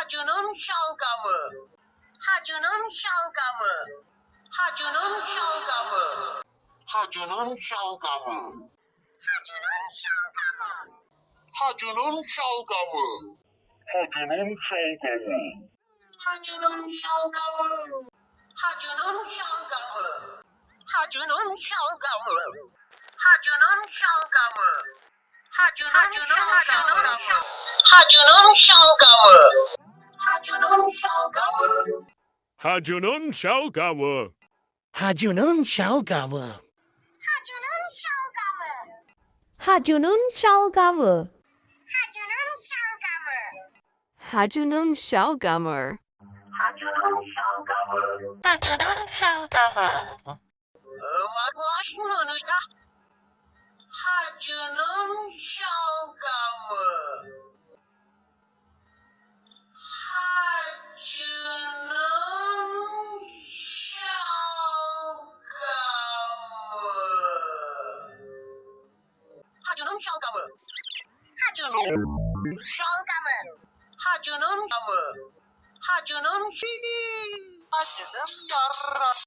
Hacının şalgamı. Hacının şalgamı. Hacının şalgamı. Hacının şalgamı. Hacının şalgamı. Hacının şalgamı. Hacının şalgamı. Hacının şalgamı. Hacının şalgamı. Hacının şalgamı. Hacının şalgamı. Hacının şalgamı. Hacının şalgamı. Hacının şalgamı. Hacının şalgamı. Hacının şalgamı. Hacının şalgamı. hacının şalgamı, Hacının şalgamı. hacının şalgamı, Hacının şalgamı. Hacının şalgamı. Maglaşmınızda. Hacının şalgamı. Hacının şalgamı. Hacının şalgamı. Hacının şalgamı. Hacının şalgamı. Hacının şili. Hacının yarra.